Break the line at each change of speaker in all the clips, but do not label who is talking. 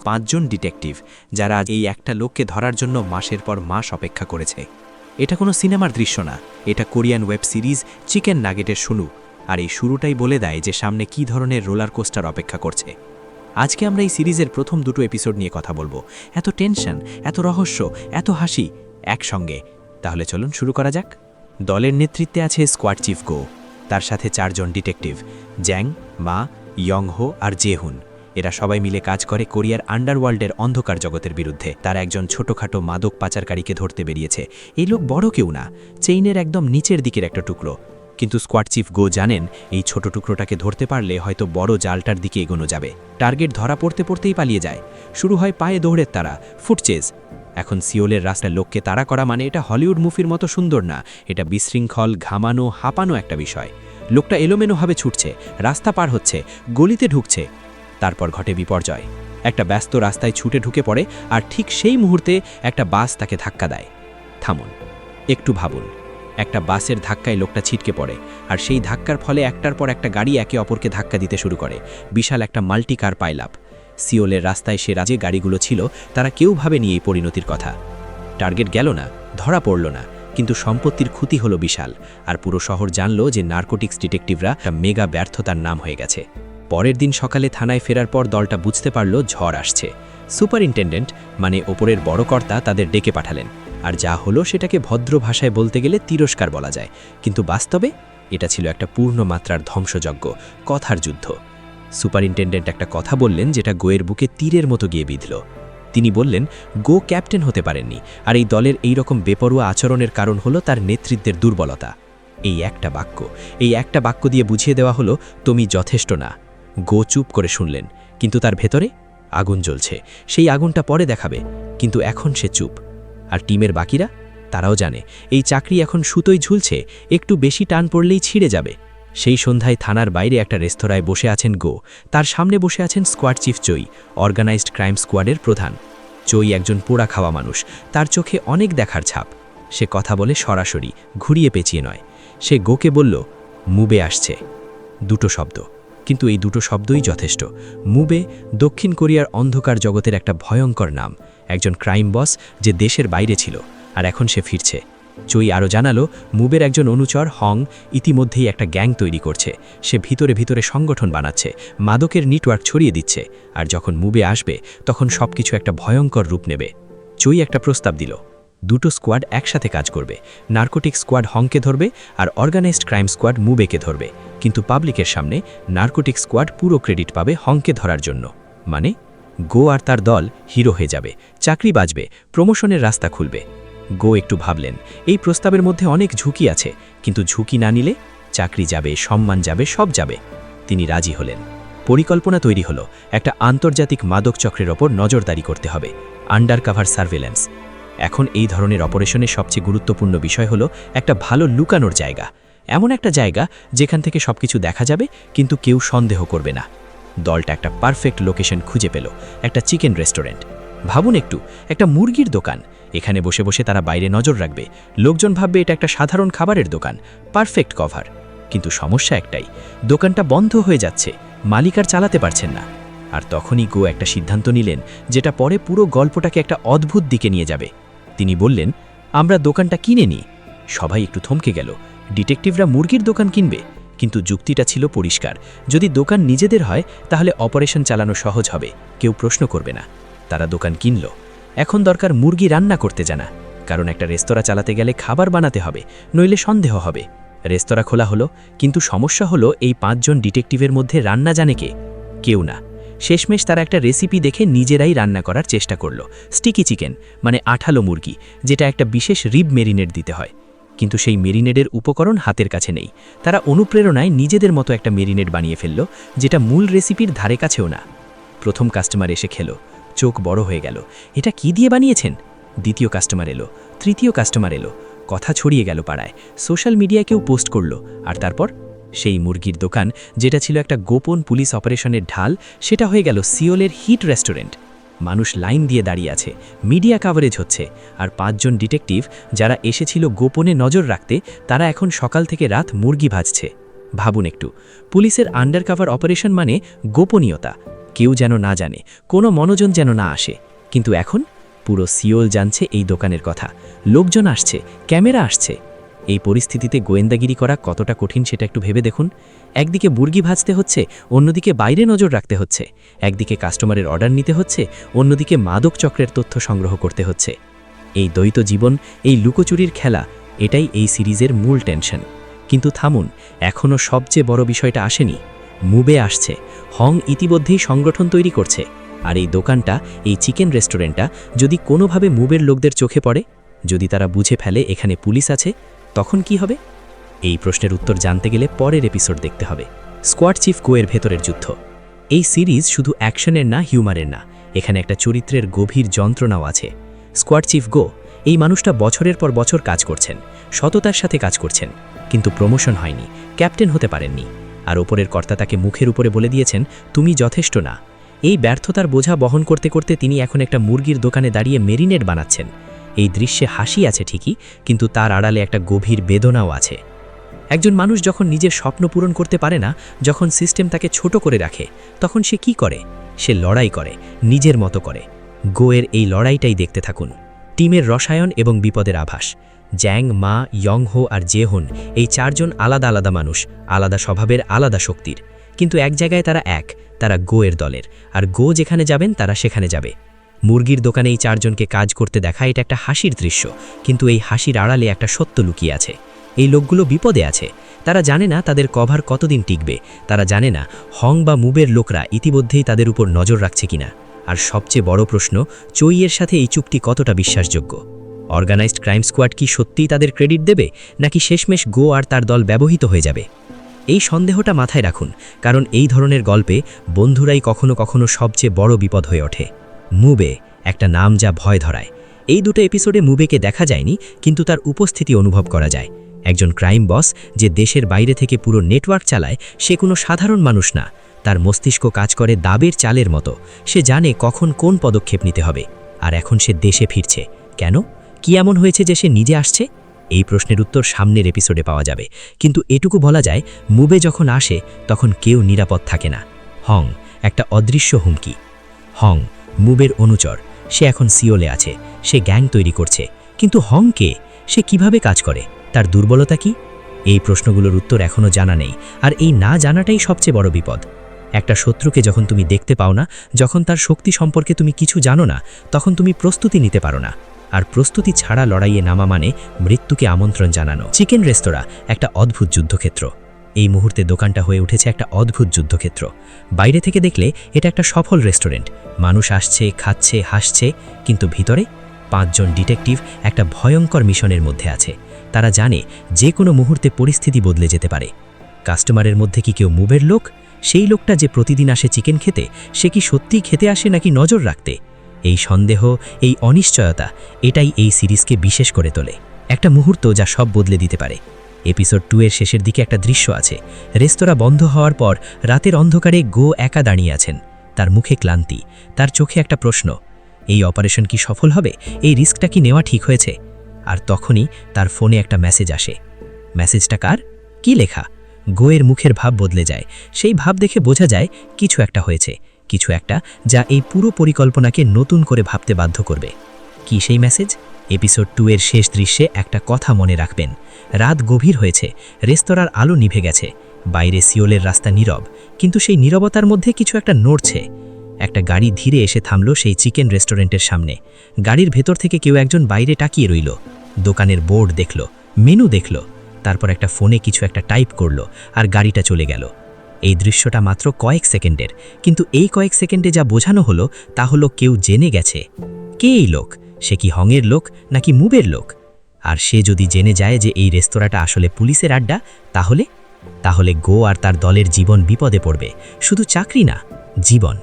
5জন detective যারা আজ এই একটা লোককে ধরার জন্য মাসের পর মাস অপেক্ষা করেছে। এটা কোনো সিনেমার দৃশ্য না, এটা কোরিয়ান ওয়েব সিরিজ চিকেন নাগেটের শুরু। আর এই শুরুটাই বলে দেয় যে সামনে কী ধরনের রোলার কোস্টার অপেক্ষা করছে। আজকে আমরা এই সিরিজের প্রথম দুটো এপিসোড নিয়ে কথা বলবো। এত টেনশন, এত রহস্য, এত হাসি একসঙ্গে। তাহলে চলুন শুরু করা যাক। দলের নেতৃত্বে আছে স্কোয়াড চিফ গো, তার সাথে 4জন ডিটেকটিভ জ্যাং, মা, ইয়ংহো আর জেহুন। এরা সবাই মিলে কাজ করে কোরিয়ার আন্ডারওয়ার্ল্ডের অন্ধকার জগতের বিরুদ্ধে। তারা একজন ছোটোখাটো মাদক পাচারকারীকে ধরতে বেরিয়েছে। এই লোক বড় কেউ না, চেইনের একদম নিচের দিকের একটা টুকরো। কিন্তু স্কোয়াড চিফ গো জানেন এই ছোট টুকরোটাকে ধরতে পারলে হয়তো বড় জালটার দিকে এগোনো যাবে। টার্গেট ধরা পড়তে পড়তেই পালিয়ে যায়। শুরু হয় পায়ে দৌড়ের তারা, ফুটচেজ। এখন সিওলের রাস্তায় লোককে তাড়া করা মানে এটা হলিউড মুভির মতো সুন্দর না, এটা বিশৃঙ্খল, ঘামানো, হাঁপানো একটা বিষয়। লোকটা এলোমেলোভাবে ছুটছে, রাস্তা পার হচ্ছে, গলিতে ঢুকছে। তারপর ঘটে বিপর্যয়। একটা ব্যস্ত রাস্তায় ছুটে ঢুকে পড়ে, আর ঠিক সেই মুহূর্তে একটা বাস তাকে ধাক্কা দেয়। থামুন, একটু ভাবুন। একটা বাসের ধাক্কায় লোকটা ছিটকে পড়ে, আর সেই ধাক্কার ফলে একটার পর একটা গাড়ি একে অপরকে ধাক্কা দিতে শুরু করে। বিশাল একটা মাল্টি কার পাইলাপ। সিওলের রাস্তায় সে রাজ্যে গাড়িগুলো ছিল, তারা কেউ ভাবেনি এই পরিণতির কথা। টার্গেট গেল না, ধরা পড়ল না, কিন্তু সম্পত্তির ক্ষতি হলো বিশাল। আর পুরো শহর জানল যে নার্কোটিক্স ডিটেকটিভরা একটা মেগা ব্যর্থতার নাম হয়ে গেছে। পরের দিন সকালে থানায় ফেরার পর দলটা বুঝতে পারল ঝড় আসছে। সুপারিনটেন্ডেন্ট মানে ওপরের বড় কর্তা তাদের ডেকে পাঠালেন। আর যা হলো সেটাকে ভদ্র ভাষায় বলতে গেলে তিরস্কার বলা যায়, কিন্তু বাস্তবে এটা ছিল একটা পূর্ণমাত্রার ধ্বংসযজ্ঞ, কথার যুদ্ধ। সুপারিনটেন্ডেন্ট একটা কথা বললেন যেটা গোয়ের বুকে তীরের মতো গিয়ে বিঁধল। তিনি বললেন গো ক্যাপ্টেন হতে পারেননি, আর এই দলের এই রকম বেপরোয়া আচরণের কারণ হলো তার নেতৃত্বের দুর্বলতা। এই একটা বাক্য দিয়ে বুঝিয়ে দেওয়া হলো তুমি যথেষ্ট না। গো চুপ করে শুনলেন, কিন্তু তার ভেতরে আগুন জ্বলছে। সেই আগুনটা পরে দেখাবে, কিন্তু এখন সে চুপ। আর টিমের বাকিরা, তারাও জানে এই চাকরি এখন সুতোয় ঝুলছে, একটু বেশি টান পড়লেই ছিঁড়ে যাবে। সেই সন্ধ্যায় থানার বাইরে একটা রেস্তোরাঁয় বসে আছেন গো, তার সামনে বসে আছেন স্কোয়াড চিফ চই, অর্গানাইজড ক্রাইম স্কোয়াডের প্রধান। চই একজন পোড়া খাওয়া মানুষ, তার চোখে অনেক দেখার ছাপ। সে কথা বলে সরাসরি, ঘুরিয়ে পেঁচিয়ে নয়। সে গোকে বলল মুবে আসছে, দুটো শব্দ, কিন্তু এই দুটো শব্দই যথেষ্ট। মুবে দক্ষিণ কোরিয়ার অন্ধকার জগতের একটা ভয়ঙ্কর নাম, একজন ক্রাইম বস যে দেশের বাইরে ছিল, আর এখন সে ফিরছে। চই আরও জানালো মুবের একজন অনুচর হং ইতিমধ্যেই একটা গ্যাং তৈরি করছে। সে ভিতরে ভিতরে সংগঠন বানাচ্ছে, মাদকের নেটওয়ার্ক ছড়িয়ে দিচ্ছে। আর যখন মুবে আসবে তখন সবকিছু একটা ভয়ঙ্কর রূপ নেবে। চই একটা প্রস্তাব দিল, দুটো স্কোয়াড একসাথে কাজ করবে। নার্কোটিক স্কোয়াড হংকে ধরবে, আর অর্গানাইজড ক্রাইম স্কোয়াড মুবেকে ধরবে। কিন্তু পাবলিকের সামনে নার্কোটিক স্কোয়াড পুরো ক্রেডিট পাবে হংকে ধরার জন্য। মানে গো আর তার দল হিরো হয়ে যাবে, চাকরি বাঁচবে, প্রমোশনের রাস্তা খুলবে। গো একটু ভাবলেন, এই প্রস্তাবের মধ্যে অনেক ঝুঁকি আছে, কিন্তু ঝুঁকি না নিলে চাকরি যাবে, সম্মান যাবে, সব যাবে। তিনি রাজি হলেন। পরিকল্পনা তৈরি হলো, একটা আন্তর্জাতিক মাদক চক্রের ওপর নজরদারি করতে হবে, আন্ডারকভার সার্ভেলেন্স। এখন এই ধরনের অপারেশনের সবচেয়ে গুরুত্বপূর্ণ বিষয় হলো একটা ভালো লুকানোর জায়গা, এমন একটা জায়গা যেখান থেকে সবকিছু দেখা যাবে কিন্তু কেউ সন্দেহ করবে না। দলটা একটা পারফেক্ট লোকেশন খুঁজে পেল, একটা চিকেন রেস্টুরেন্ট। ভাবুন একটু, একটা মুরগির দোকান। এখানে বসে বসে তারা বাইরে নজর রাখবে, লোকজন ভাববে এটা একটা সাধারণ খাবারের দোকান, পারফেক্ট কভার। কিন্তু সমস্যা একটাই, দোকানটা বন্ধ হয়ে যাচ্ছে, মালিক আর চালাতে পারছেন না। আর তখনই গো একটা সিদ্ধান্ত নিলেন যেটা পরে পুরো গল্পটাকে একটা অদ্ভুত দিকে নিয়ে যাবে। তিনি বললেন আমরা দোকানটা কিনে নিই। সবাই একটু থমকে গেল, ডিটেকটিভরা মুরগির দোকান কিনবে? কিন্তু যুক্তিটা ছিল পরিষ্কার, যদি দোকান নিজেদের হয় তাহলে অপারেশন চালানো সহজ হবে, কেউ প্রশ্ন করবে না। তারা দোকান কিনল। এখন দরকার মুরগি রান্না করতে জানা, কারণ একটা রেস্তোরাঁ চালাতে গেলে খাবার বানাতে হবে, নইলে সন্দেহ হবে। রেস্তোরাঁ খোলা হলো, কিন্তু সমস্যা হলো এই 5জন ডিটেকটিভের মধ্যে রান্না জানে কে? কেউ না। শেষমেশ তারা একটা রেসিপি দেখে নিজেরাই রান্না করার চেষ্টা করলো, স্টিকি চিকেন মানে আঠালো মুরগি, যেটা একটা বিশেষ রিব মেরিনেড দিতে হয়। কিন্তু সেই মেরিনেডের উপকরণ হাতের কাছে নেই। তারা অনুপ্রেরণায় নিজেদের মতো একটা মেরিনেড বানিয়ে ফেলল, যেটা মূল রেসিপির ধারে কাছেও না। প্রথম কাস্টমার এসে খেলো, চোখ বড় হয়ে গেল, এটা কি দিয়ে বানিয়েছেন? দ্বিতীয় কাস্টমার এলো, তৃতীয় কাস্টমার এলো, কথা ছড়িয়ে গেল পাড়ায়, সোশ্যাল মিডিয়ায় কেউ পোস্ট করলো। আর তারপর সেই মুরগির দোকান, যেটা ছিল একটা গোপন পুলিশ অপারেশনের ঢাল, সেটা হয়ে গেল সিওলের হিট রেস্টুরেন্ট। মানুষ লাইন দিয়ে দাঁড়িয়ে আছে, মিডিয়া কাভারেজ হচ্ছে, আর 5জন ডিটেকটিভ যারা এসেছিল গোপনে নজর রাখতে, তারা এখন সকাল থেকে রাত মুরগি ভাজছে। ভাবুন একটু, পুলিশের আন্ডারকভার অপারেশন মানে গোপনীয়তা, কেউ যেন না জানে, কোনো মনোজন যেন না আসে। কিন্তু এখন পুরো সিওল জানছে এই দোকানের কথা, লোকজন আসছে, ক্যামেরা আসছে। এই পরিস্থিতিতে গোয়েন্দাগিরি করা কতটা কঠিন সেটা একটু ভেবে দেখুন। একদিকে মুরগি ভাজতে হচ্ছে, অন্যদিকে বাইরে নজর রাখতে হচ্ছে, একদিকে কাস্টমারের অর্ডার নিতে হচ্ছে, অন্যদিকে মাদক চক্রের তথ্য সংগ্রহ করতে হচ্ছে। এই দ্বৈত জীবন, এই লুকোচুরির খেলা, এটাই এই সিরিজের মূল টেনশন। কিন্তু থামুন, এখনও সবচেয়ে বড় বিষয়টা আসেনি। মুবে আসছে, হং ইতিমধ্যেই সংগঠন তৈরি করছে। আর এই দোকানটা, এই চিকেন রেস্টুরেন্টটা যদি কোনোভাবে মুবের লোকদের চোখে পড়ে, যদি তারা বুঝে ফেলে এখানে পুলিশ আছে, তখন কি হবে? এই প্রশ্নের উত্তর জানতে গেলে পরের এপিসোড দেখতে হবে। স্কোয়াড চিফ গোয়ের ভেতরের যুদ্ধ। এই সিরিজ শুধু অ্যাকশনের না, হিউমারের না, এখানে একটা চরিত্রের গভীর যন্ত্রণাও আছে। স্কোয়াড চিফ গো, এই মানুষটা বছরের পর বছর কাজ করছেন, সততার সাথে কাজ করছেন, কিন্তু প্রমোশন হয়নি, ক্যাপ্টেন হতে পারেননি। আর ওপরের কর্তা তাকে মুখের উপরে বলে দিয়েছেন, তুমি যথেষ্ট না। এই ব্যর্থতার বোঝা বহন করতে করতে তিনি এখন একটা মুরগির দোকানে দাঁড়িয়ে মেরিনেড বানাচ্ছেন। এই দৃশ্যে হাসি আছে ঠিকই, কিন্তু তার আড়ালে একটা গভীর বেদনাও আছে। একজন মানুষ যখন নিজের স্বপ্ন পূরণ করতে পারে না, যখন সিস্টেম তাকে ছোট করে রাখে, তখন সে কি করে? সে লড়াই করে, নিজের মতো করে। গোয়ের এই লড়াইটাই দেখতে থাকুন। টিমের রসায়ন এবং বিপদের আভাস। জ্যাং, মা, ইয়ংহো আর জেহন, এই চারজন আলাদা আলাদা মানুষ, আলাদা স্বভাবের, আলাদা শক্তির, কিন্তু এক জায়গায় তারা এক, তারা গোয়ের দলের। আর গো যেখানে যাবেন তারা সেখানে যাবে। মুরগির দোকানে এই চারজনকে কাজ করতে দেখা এটা একটা হাসির দৃশ্য, কিন্তু এই হাসির আড়ালে একটা সত্য লুকিয়ে আছে। এই লোকগুলো বিপদে আছে। তারা জানে না তাদের কভার কতদিন টিকবে, তারা জানে না হং বা মুবের লোকরা ইতিমধ্যেই তাদের উপর নজর রাখছে কিনা। আর সবচেয়ে বড় প্রশ্ন, চইয়ের সাথে এই চুক্তি কতটা বিশ্বাসযোগ্য? অর্গানাইজড ক্রাইম স্কোয়াড কি সত্যিই তাদের ক্রেডিট দেবে, নাকি শেষমেশ গো আর তার দল ব্যবহৃত হয়ে যাবে? এই সন্দেহটা মাথায় রাখুন, কারণ এই ধরনের গল্পে বন্ধুরাই কখনো কখনো সবচেয়ে বড় বিপদ হয়ে ওঠে। মুবে, একটা নাম যা ভয় ধরায়। এই দুটো এপিসোডে মুবেকে দেখা যায়নি, কিন্তু তার উপস্থিতি অনুভব করা যায়। একজন ক্রাইম বস যে দেশের বাইরে থেকে পুরো নেটওয়ার্ক চালায়, সে কোনো সাধারণ মানুষ না। তার মস্তিষ্ক কাজ করে দাবের চালের মতো। সে জানে কখন কোন পদক্ষেপ নিতে হবে। আর এখন সে দেশে ফিরছে। কেন? কি এমন হয়েছে যে সে নিজে আসছে? এই প্রশ্নের উত্তর সামনের এপিসোডে পাওয়া যাবে। কিন্তু এটুকু বলা যায়, মুবে যখন আসে তখন কেউ নিরাপদ থাকে না। হং, একটা অদৃশ্য হুমকি। হং, মুবের অনুচর। সে এখন সিওলে আছে, সে গ্যাং তৈরি করছে। কিন্তু হং কে? সে কিভাবে কাজ করে? তার দুর্বলতা কি? এই প্রশ্নগুলোর উত্তর এখনও জানা নেই। আর এই না জানাটাই সবচেয়ে বড় বিপদ। একটা শত্রুকে যখন তুমি দেখতে পাও না, যখন তার শক্তি সম্পর্কে তুমি কিছু জানো না, তখন তুমি প্রস্তুতি নিতে পারো না। আর প্রস্তুতি ছাড়া লড়াইয়ে নামা মানে মৃত্যুকে আমন্ত্রণ জানানো। চিকেন রেস্তোরাঁ একটা অদ্ভুত যুদ্ধক্ষেত্র। এই মুহূর্তে দোকানটা হয়ে উঠেছে একটা অদ্ভুত যুদ্ধক্ষেত্র। বাইরে থেকে দেখলে এটা একটা সফল রেস্টুরেন্ট, মানুষ আসছে, খাচ্ছে, হাসছে, কিন্তু ভিতরে 5 জন ডিটেকটিভ একটা ভয়ঙ্কর মিশনের মধ্যে আছে। তারা জানে যে কোনো মুহূর্তে পরিস্থিতি বদলে যেতে পারে। কাস্টমারের মধ্যে কি কেউ মুবের লোক? সেই লোকটা যে প্রতিদিন আসে চিকেন খেতে, সে কি সত্যিই খেতে আসে নাকি নজর রাখতে? এই সন্দেহ, এই অনিশ্চয়তা, এটাই এই সিরিজকে বিশেষ করে তোলে। একটা মুহূর্ত যা সব বদলে দিতে পারে। এপিসোড 2 এর শেষের দিকে একটা দৃশ্য আছে। রেস্তোরাঁ বন্ধ হওয়ার পর রাতের অন্ধকারে গো একা দাঁড়িয়ে আছেন। তার মুখে ক্লান্তি, তার চোখে একটা প্রশ্ন, এই অপারেশন কি সফল হবে? এই রিস্কটা কি নেওয়া ঠিক হয়েছে? আর তখনই তার ফোনে একটা মেসেজ আসে। মেসেজটা কার? কি লেখা? গোয়ের মুখের ভাব বদলে যায়। সেই ভাব দেখে বোঝা যায় কিছু একটা হয়েছে, কিছু একটা যা এই পুরো পরিকল্পনাকে নতুন করে ভাবতে বাধ্য করবে। কি সেই মেসেজ? এপিসোড 2 এর শেষ দৃশ্যে একটা কথা মনে রাখবেন। রাত গভীর হয়েছে, রেস্তোরাঁর আলো নিভে গেছে, বাইরে সিওলের রাস্তা নীরব, কিন্তু সেই নীরবতার মধ্যে কিছু একটা নড়ছে। একটা গাড়ি ধীরে এসে থামল সেই চিকেন রেস্টুরেন্টের সামনে। গাড়ির ভেতর থেকে কেউ একজন বাইরে তাকিয়ে রইল, দোকানের বোর্ড দেখল, মেনু দেখল, তারপর একটা ফোনে কিছু একটা টাইপ করলো, আর গাড়িটা চলে গেল। এই দৃশ্যটা মাত্র কয়েক সেকেন্ডের, কিন্তু এই কয়েক সেকেন্ডে যা বোঝানো হলো তা হলো কেউ জেনে গেছে। কে এই লোক? সে কি হংয়ের লোক নাকি মুবের লোক? আর সে যদি জেনে যায় যে এই রেস্তোরাঁটা আসলে পুলিশের আড্ডা, তাহলে গো আর তার দলের জীবন বিপদে পড়বে। শুধু চাকরি না, জীবন।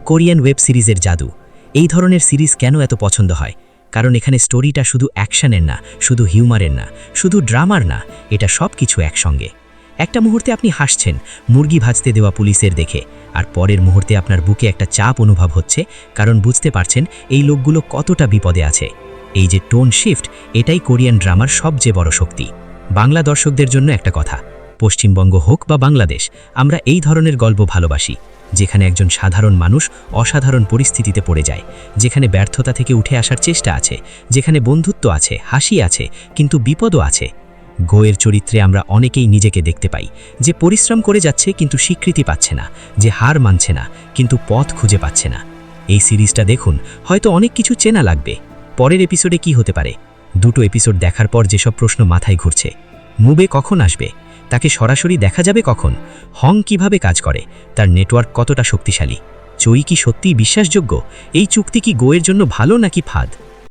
কোরিয়ান ওয়েব সিরিজের জাদু। এই ধরনের সিরিজ কেন এত পছন্দ হয়? কারণ এখানে স্টোরিটা শুধু অ্যাকশনের না, শুধু হিউমারের না, শুধু ড্রামার না, এটা সব কিছু একসঙ্গে। একটা মুহূর্তে আপনি হাসছেন মুরগি ভাজতে দেওয়া পুলিশের দেখে, আর পরের মুহূর্তে আপনার বুকে একটা চাপ অনুভব হচ্ছে, কারণ বুঝতে পারছেন এই লোকগুলো কতটা বিপদে আছে। এই যে টোন শিফট, এটাই কোরিয়ান ড্রামার সবচেয়ে বড় শক্তি। বাংলা দর্শকদের জন্য একটা কথা, পশ্চিমবঙ্গ হোক বা বাংলাদেশ, আমরা এই ধরনের গল্প ভালোবাসি। যেখানে একজন সাধারণ মানুষ অসাধারণ পরিস্থিতিতে পড়ে যায়, যেখানে ব্যর্থতা থেকে উঠে আসার চেষ্টা আছে, যেখানে বন্ধুত্ব আছে, হাসি আছে, কিন্তু বিপদও আছে। গোয়ের চরিত্রে আমরা অনেকেই নিজেকে দেখতে পাই, যে পরিশ্রম করে যাচ্ছে কিন্তু স্বীকৃতি পাচ্ছে না, যে হার মানছে না কিন্তু পথ খুঁজে পাচ্ছে না। এই সিরিজটা দেখুন, হয়তো অনেক কিছু চেনা লাগবে। পরের এপিসোডে কি হতে পারে? 2টো এপিসোড দেখার পর যেসব প্রশ্ন মাথায় ঘুরছে, মুবে কখন আসবে, তাকে সরাসরি দেখা যাবে কখন, হং কিভাবে কাজ করে, তার নেটওয়ার্ক কতটা শক্তিশালী, চই কি সত্যিই বিশ্বাসযোগ্য, এই চুক্তি কি গোয়ের জন্য ভালো নাকি ফাঁদ?